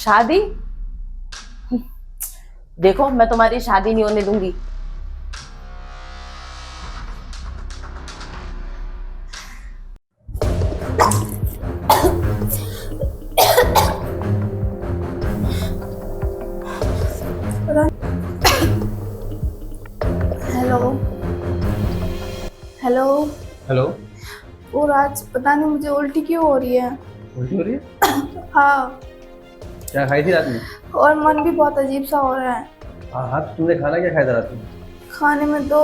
शादी? देखो मैं तुम्हारी शादी नहीं होने दूंगी। Hello hello. हेलो। और आज पता नहीं मुझे उल्टी क्यों हो रही है। उल्टी हो रही है? हाँ, क्या खाई थी रात में? और मन भी बहुत अजीब सा हो रहा है। हाँ, तो तुमने खाना क्या खाया था रात में? खाने में तो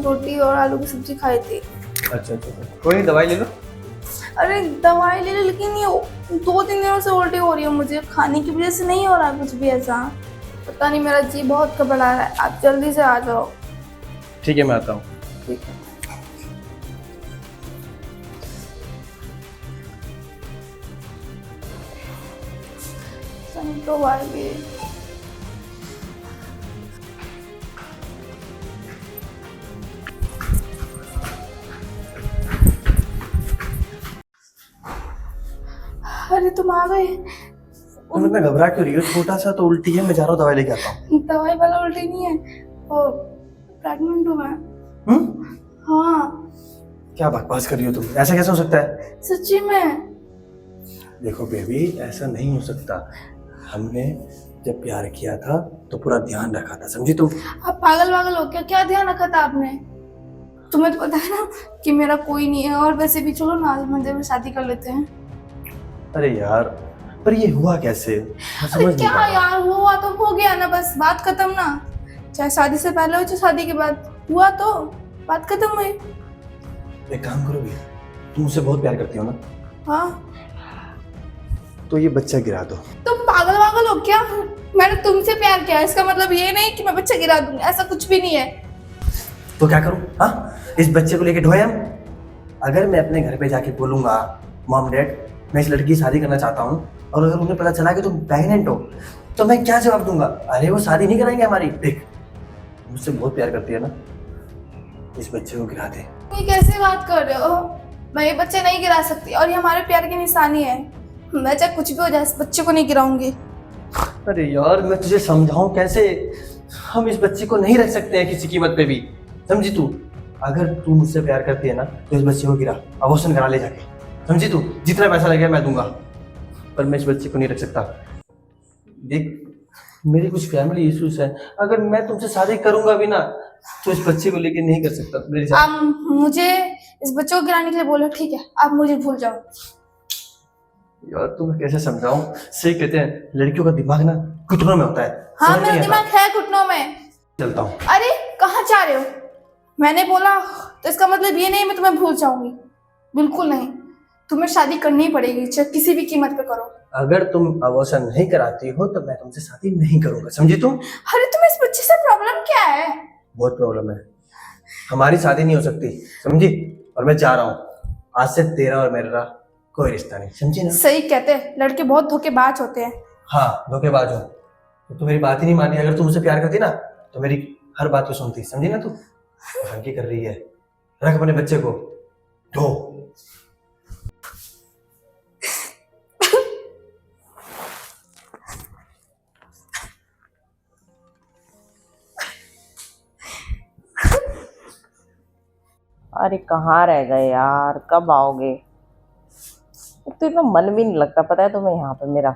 रोटी और आलू की सब्जी खाई थी। अच्छा, कोई नहीं, दवाई ले लो। अरे दवाई ले लो, लेकिन ये 2-3 दिनों से उल्टी हो रही है मुझे। खाने की वजह से नहीं हो रहा कुछ भी ऐसा। पता नहीं, मेरा जी बहुत घबरा रहा है। आप जल्दी से आ जाओ। ठीक है, मैं आता हूँ। ठीक है। तो आएंगे। अरे तुम आ गए। तुम इतना घबरा क्यों रही हो? छोटा सा तो उल्टी है, मैं जा रहा हूँ दवाई लेके आता हूँ। दवाई वाला उल्टी नहीं है, वो प्रेग्नेंट हूँ मैं। हाँ। क्या बकवास कर रही हो तुम? ऐसा कैसे हो सकता है? सच्ची में। देखो बेबी, ऐसा नहीं हो सकता। हमने जब प्यार किया था तो पूरा ध्यान रखा था, समझी तुम? आप पागल वागल हो क्या? क्या ध्यान रखा था आपने? तुम्हें तो पता है ना कि मेरा कोई नहीं है। और वैसे भी चलो ना, आज मंदिर में शादी कर लेते हैं। अरे यार, पर ये हुआ कैसे? मैं समझ नहीं क्या पा रहा। यार, हुआ तो हो गया ना, बस बात खत्म ना। चाहे शादी से पहले हो चाहे शादी के बाद, हुआ तो बात खत्म हुई। एक काम करो भी, तुम मुझसे बहुत प्यार करती हो ना, हाँ। तो ये बच्चा गिरा दो। तुम पागल वागल हो क्या? मैंने तुमसे प्यार किया, इसका मतलब ये नहीं कि मैं बच्चा गिरा दूंगी। ऐसा कुछ भी नहीं है। तो क्या करूं? हाँ, इस बच्चे को लेके ढोए हम। अगर मैं अपने घर पे जाके बोलूंगा मॉम डैड मैं इस लड़की की शादी करना चाहता हूँ, और अगर उन्हें पता चला कि तुम प्रेग्नेंट हो, तो मैं क्या जवाब दूंगा? अरे वो शादी नहीं कराएंगे हमारी। देख, मुझसे बहुत प्यार करती है ना, इस बच्चे को गिरा दे। ये कैसे बात कर रहे हो? मैं ये बच्चे नहीं गिरा सकती, और ये हमारे प्यार की निशानी है। मैं चाहे कुछ भी हो जाए, इस बच्चे को नहीं गिराऊंगी। अरे यार, मैं तुझे समझाऊं कैसे? हम इस बच्चे को नहीं रख सकते हैं किसी कीमत पे भी, समझी तू? अगर तू मुझसे प्यार करती है ना तो इस बच्चे को गिरा, अबॉर्शन करा ले जाके, समझी तू? जितना पैसा लगेगा मैं दूंगा, पर मैं इस बच्चे को नहीं रख सकता। देख, मेरी कुछ फैमिली इश्यूज है। अगर मैं तुमसे शादी करूंगा भी ना तो इस बच्चे को लेके नहीं कर सकता मेरे साथ। आप मुझे इस बच्चे को गिराने के लिए बोलो, ठीक है? आप मुझे भूल जाओ। यार तुम्हें कैसे समझाऊं? सही कहते हैं लड़कियों का दिमाग ना घुटनों में होता है। हाँ, समझ मेरा नहीं दिमाग आता। है घुटनों में। चलता हूँ। अरे कहाँ जा रहे हो? मैंने बोला तो इसका मतलब ये नहीं मैं तुम्हें भूल जाऊंगी। बिल्कुल नहीं। तुम्हें शादी करनी ही पड़ेगी, चाहे किसी भी कीमत पे करो। अगर तुम अबॉर्शन नहीं कराती हो तो मैं तुमसे शादी नहीं करूंगा, समझी तुम? अरे तुम्हें इस बच्चे से प्रॉब्लम क्या है? बहुत प्रॉब्लम है, हमारी शादी नहीं हो सकती, समझी? और मैं जा रहा हूँ, आज से तेरा और मेरा कोई रिश्ता नहीं, समझी ना? सही कहते हैं, लड़के बहुत धोखेबाज होते हैं। हाँ, धोखेबाज हो। तो मेरी बात ही नहीं मानी। अगर तुम मुझसे प्यार करती ना तो मेरी हर बात को सुनती, समझी ना? तू हल्की कर रही है। रख अपने बच्चे को, ढो। अरे कहाँ रह गए यार, कब आओगे? तो इतना मन भी नहीं लगता, पता है तुम्हें यहाँ पे मेरा।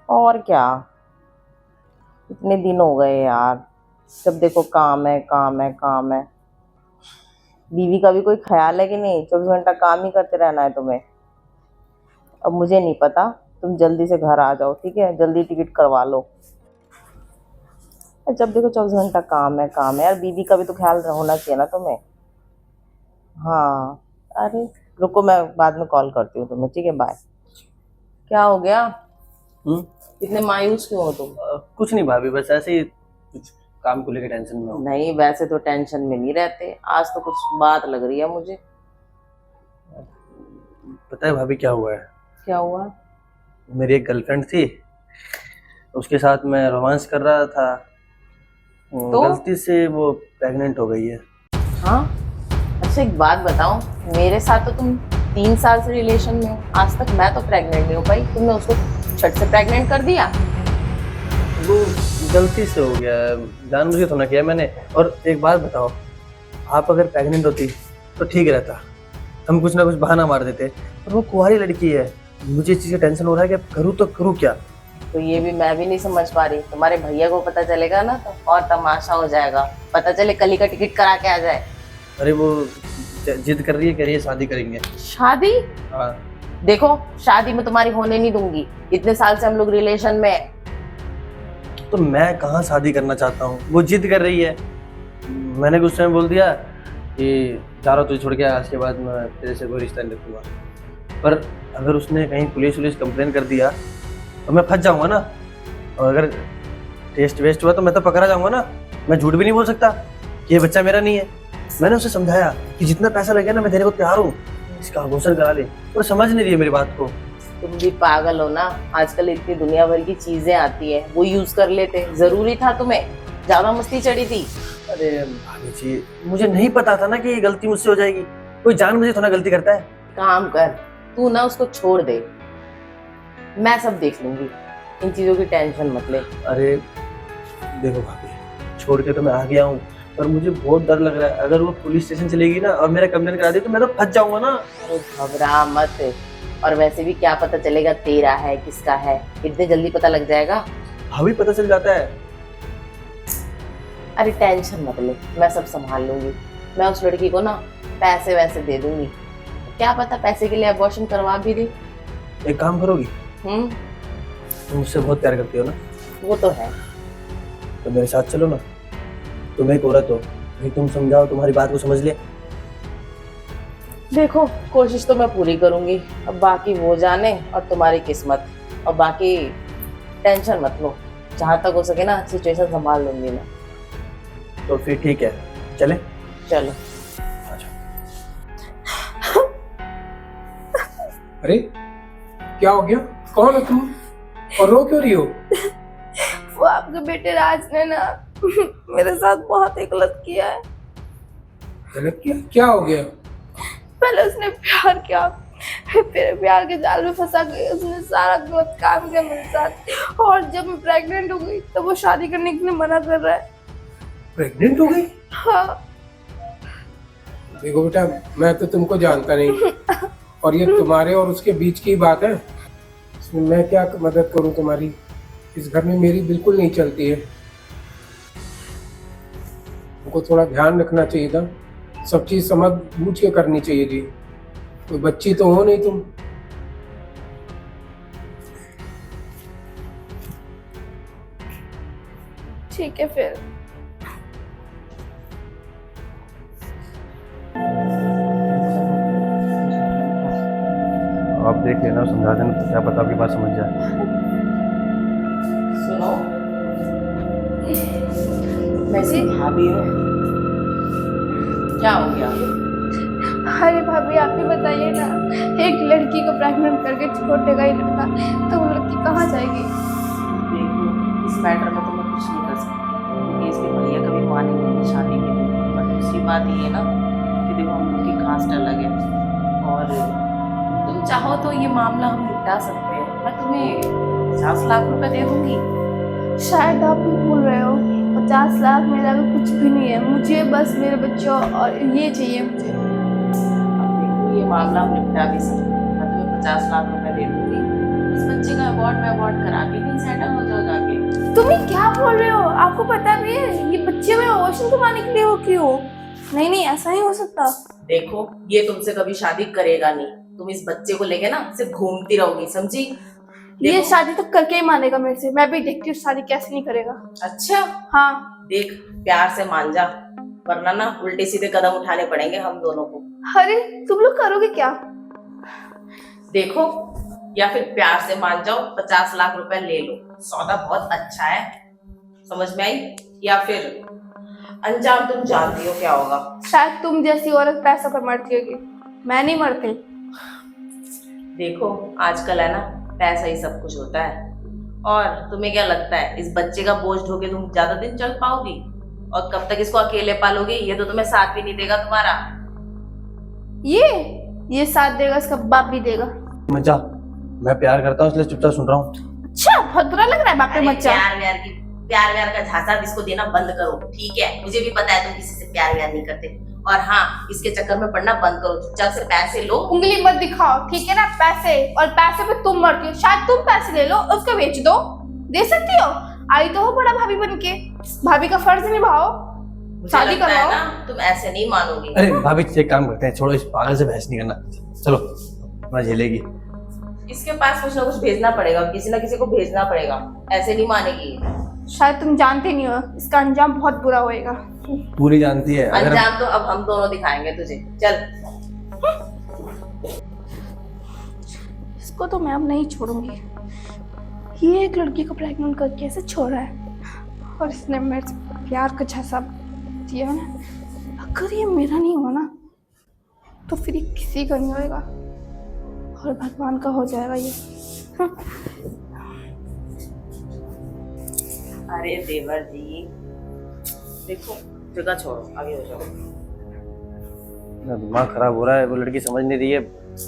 और क्या, इतने दिन हो गए यार, जब देखो काम है काम है काम है। बीवी का भी कोई ख्याल है कि नहीं? 24 घंटा काम ही करते रहना है तुम्हें। अब मुझे नहीं पता, तुम जल्दी से घर आ जाओ, ठीक है? जल्दी टिकट करवा लो। जब देखो 24 घंटा काम है यार, बीवी का भी तो ख्याल होना चाहिए ना तुम्हें। हाँ, अरे रुको, मैं बाद में कॉल करती हूँ तुम्हें, ठीक है? बाय। क्या हो गया? इतने मायूस क्यों हो तुम? कुछ नहीं भाभी, बस ऐसे ही कुछ काम को लेकर टेंशन में हो। नहीं, वैसे तो टेंशन में नहीं रहते, आज तो कुछ बात लग रही है मुझे। पता है भाभी क्या हुआ है? क्या हुआ? मेरी एक गर्लफ्रेंड थी, उसके साथ मैं रोमांस कर रहा था, तो? गलती से वो प्रेग्नेंट हो गई है। हाँ? अच्छा एक बात बताओ, मेरे साथ तो तुम 3 साल से रिलेशन में हो, आज तक मैं तो प्रेग्नेंट नहीं हो पाई। तुमने उसको छट से प्रेग्नेंट कर दिया। वो गलती से हो गया, जानबूझ के थोड़ा किया मैंने। और एक बात बताओ, आप अगर प्रेग्नेंट होती तो ठीक रहता, हम कुछ ना कुछ बहाना मार देते। पर वो कुंवारी लड़की है, मुझे इस चीज़ का टेंशन हो रहा है कि अब करूँ तो करूँ क्या। तो ये भी मैं भी नहीं समझ पा रही। तुम्हारे भैया को पता चलेगा ना तो और तमाशा हो जाएगा। पता चले कल ही का टिकट करा के आ जाए। अरे वो जिद कर रही है, कह रही है शादी करेंगे। शादी? हाँ। देखो, शादी में तुम्हारी होने नहीं दूंगी। इतने साल से हम लोग रिलेशन में हैं। तो मैं कहाँ शादी करना चाहता हूँ, वो जिद कर रही है। मैंने गुस्से में बोल दिया कि जा रहा तुझे छोड़ के, आज के बाद मैं तेरे से कोई रिश्ता नहीं रखूंगा। पर अगर उसने कहीं पुलिस कंप्लेन कर दिया तो मैं फंस जाऊंगा ना। और अगर टेस्ट वेस्ट हुआ तो मैं तो पकड़ा जाऊंगा ना। मैं झूठ भी नहीं बोल सकता कि ये बच्चा मेरा नहीं है। मैंने उसे समझाया कि जितना पैसा लगे ना मैं देने को तैयार हूँ, इसका आभूषण करा ले। वो समझ नहीं रही है मेरी बात को। तुम भी पागल हो ना। आजकल इतनी दुनिया भर की चीजें आती है, वो यूज कर लेते। जरूरी था तुम्हें? ज्यादा मस्ती चढ़ी थी। अरे भाभी जी, मुझे नहीं पता था ना कि ये गलती मुझसे हो जाएगी। कोई जान मुझे थोड़ा गलती करता है। काम कर, तू ना उसको छोड़ दे, मैं सब देख लूंगी। इन चीजों की टेंशन मत ले। अरे देखो भाभी, छोड़ के तो मैं आ गया हूँ, पर मुझे बहुत डर लग रहा है। अगर वो पुलिस स्टेशन चलेगी ना और मेरा कंप्लेन करा दी तो मैं तो फंस जाऊंगा ना। अरे घबरा मत। और वैसे भी क्या पता चलेगा तेरा है किसका है? इतने जल्दी पता लग जाएगा? भाभी पता चल जाता है। अरे टेंशन मत ले, मैं सब संभाल लूंगी। मैं उस लड़की को ना पैसे वैसे दे दूंगी। क्या पता पैसे के लिए अबॉर्शन करवा भी दे। एक काम करोगी, तुम मुझसे बहुत प्यार करती हो ना, वो तो है। तो मेरे साथ चलो ना। तुम एक औरत हो, भाई तुम समझाओ, तुम्हारी बात को समझ ले। देखो, कोशिश तो मैं पूरी करूंगी। अब बाकी वो जाने और तुम्हारी किस्मत। और बाकी टेंशन मत लो, जहाँ तक हो सके ना सिचुएशन संभाल लूंगी मैं। तो फिर ठीक है, चले। चलो। अरे क्या हो गया? कौन हो तुम और रो क्यों रही हो? वो आपके बेटे राज ने ना मेरे साथ बहुत ही गलत किया है। गलत किया? क्या हो गया? पहले उसने प्यार किया, फिर प्यार के जाल में फंसा के उसने सारा गलत काम किया मेरे साथ। और जब मैं प्रेग्नेंट हो गई तो वो शादी करने के लिए मना कर रहा है। प्रेग्नेंट हो गई? हाँ। देखो बेटा, मैं तो तुमको जानता नहीं और ये तुम्हारे और उसके बीच की बात है। इसमें मैं क्या मदद करूं तुम्हारी? इस घर में मेरी बिल्कुल नहीं चलती है। तुमको थोड़ा ध्यान रखना चाहिए था, सब चीज समझ बूझ के करनी चाहिए थी। कोई बच्ची तो हो नहीं तुम। ठीक है फिर। आप देख लेना, समझा देना, तो क्या पता आपकी बात समझ जाए। सुनो, वैसे भाभी हो, क्या हो गया? अरे भाभी आप ही बताइए ना, एक लड़की को प्रेग्नेंट करके छोड़ देगा ये लड़का, तो वो लड़की कहाँ जाएगी? देखो, इस मैटर में तो मैं कुछ नहीं कर सकती क्योंकि इसके भैया कभी माने नहीं शादी के लिए। पर दूसरी बात ये है ना कि देखो, हम लोग की कास्ट अलग है और तुम चाहो तो ये मामला हम निपटा सकते हैं। मैं तुम्हें 50 लाख रुपए दे दूंगी। शायद आप भी भूल रहे हो, 50 लाख मेरा भी कुछ भी नहीं है। मुझे बस मेरे बच्चों और ये चाहिए मुझे। अब देखो, ये मामला हम निपटा भी सकते हैं। मैं तुम्हें 50 लाख रुपए दे दूंगी। इस बच्चे का अबॉर्ट करा के फिर सेटल हो जाओ जाके। तुम ये क्या बोल रहे हो? आपको पता भी है ये बच्चे में अबॉर्शन करवाने के लिए हो क्यों? नहीं नहीं, ऐसा नहीं हो सकता। देखो, ये तुमसे कभी शादी करेगा नहीं। तुम इस बच्चे को लेके ना सिर्फ घूमती रहोगी, समझी? ये शादी तो करके ही मानेगा मेरे से। मैं भी देखती हूँ शादी कैसे नहीं करेगा। अच्छा, हाँ। देख, प्यार से मान जा, वरना ना उल्टे सीधे कदम उठाने पड़ेंगे हम दोनों को। अरे तुम लोग करोगे क्या? देखो, या फिर प्यार से मान जाओ, 50 लाख रुपए ले लो, सौदा बहुत अच्छा है, समझ में आई? या फिर अंजाम तुम जानती हो क्या होगा। शायद तुम जैसी औरत पैसा पर मरती होगी, मैं नहीं मरती। देखो, आजकल है ना, पैसा ही सब कुछ होता है। और तुम्हें क्या लगता है इस बच्चे का बोझ ढोके तुम ज्यादा दिन चल पाओगी? और कब तक इसको अकेले पालोगी? ये तो तुम्हें साथ भी नहीं देगा तुम्हारा। ये साथ देगा, इसका बाप भी देगा। मत जा, मैं प्यार करता हूँ इसलिए चुपचाप सुन रहा हूँ। अच्छा, बहुत बुरा लग रहा है बाप पे अरे बच्चा। प्यार व्यार का झांसा इसको देना बंद करो, ठीक है? मुझे भी पता है तुम किसी से प्यार व्यार नहीं करते। और हाँ, इसके चक्कर में पड़ना बंद करो, चुपचाप से पैसे लो। उंगली मत दिखाओ, ठीक है ना? पैसे, और पैसे पे तुम मरती हो, शायद तुम पैसे ले लो उसको बेच दो, दे सकती हो। आई तो हो बड़ा भाभी बन के, भाभी का फर्ज निभाओ, मुझे शादी लगता है करवाओ। ना तुम ऐसे नहीं मानोगी। अरे भाभी एक काम करते हैं, छोड़ो, इस पागल से बहस नहीं करना। चलो, अपना झेलेगी। इसके पास कुछ ना कुछ भेजना पड़ेगा, किसी ना किसी को भेजना पड़ेगा, ऐसे नहीं मानेगी। शायद तुम जानते नहीं हो, इसका अंजाम बहुत बुरा होएगा। पूरी जानती है। अगर अंजाम तो अब हम दोनों दिखाएंगे तुझे, चल। इसको तो मैं अब नहीं छोड़ूंगी। ये एक लड़की को प्रेग्नेंट करके ऐसे छोड़ा है, और इसने मेरे से प्यार का झांसा दिया है ना। अगर ये मेरा नहीं हुआ ना, तो फिर ये किसी का नहीं होएगा, और भगवान का हो जाएगा ये। अरे देवर जी, देखो, जगह छोड़ो, आगे हो जाओ। मेरा दिमाग खराब हो रहा है, वो लड़की समझ नहीं रही है,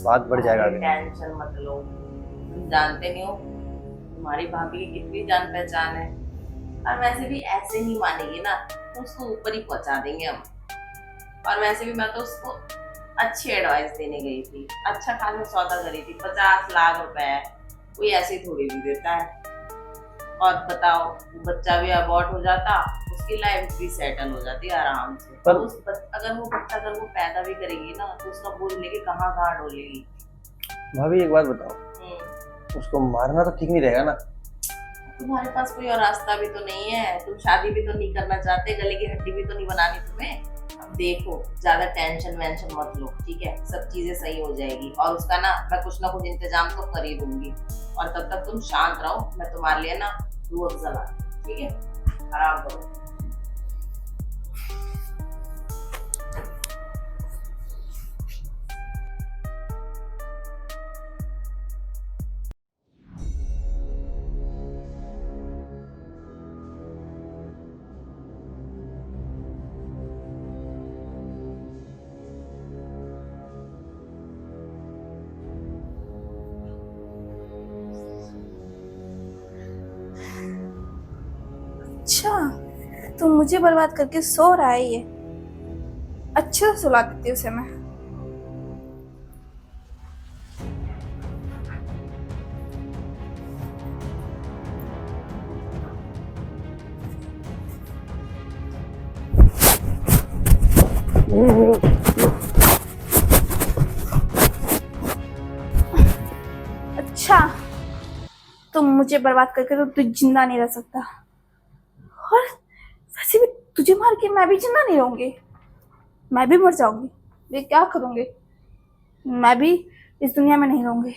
बात बढ़ जाएगा आगे। टेंशन मत लो, तुम जानते नहीं हो तुम्हारी भाभी की कितनी जान पहचान है। और वैसे भी ऐसे नहीं मानेगी ना, तो उसको ऊपर ही पहुंचा देंगे हम। और वैसे भी मैं तो उसको अच्छी एडवाइस देने गई थी, अच्छा खासा सौदा करी थी, 50 लाख रुपए, कोई ऐसे थोड़ी भी देता है। और बताओ, बच्चा भी अबॉर्ट हो जाता, उसकी लाइफ भी सेटल हो जाती आराम से। पर अगर वो बच्चा अगर वो पैदा भी करेगी ना, तो उसका बोझ लेके कहाँ कहाँ डोलेगी। भाभी एक बात बताओ, उसको मारना तो ठीक नहीं रहेगा ना? तुम्हारे पास कोई और रास्ता भी तो नहीं है, तुम शादी भी तो नहीं करना चाहते, गले की हड्डी भी तो नहीं बनानी तुम्हें। अब देखो, ज्यादा टेंशन वेंशन मत लो, ठीक है? सब चीजें सही हो जाएगी, और उसका ना मैं कुछ ना कुछ इंतजाम तो कर ही दूंगी। और तब तक तुम शांत रहो, मैं तुम्हारे लिए ना दूध जला, ठीक है? आराम करो। अच्छा, तो मुझे बर्बाद करके सो रहा है ये। अच्छे से सुला देती हूँ उसे मैं। अच्छा, तुम मुझे बर्बाद करके तो तू जिंदा नहीं रह सकता, और वैसे भी तुझे मार के मैं भी जिंदा नहीं रहूंगी, मैं भी मर जाऊंगी। ये क्या करूंगी? मैं भी इस दुनिया में नहीं रहूंगी।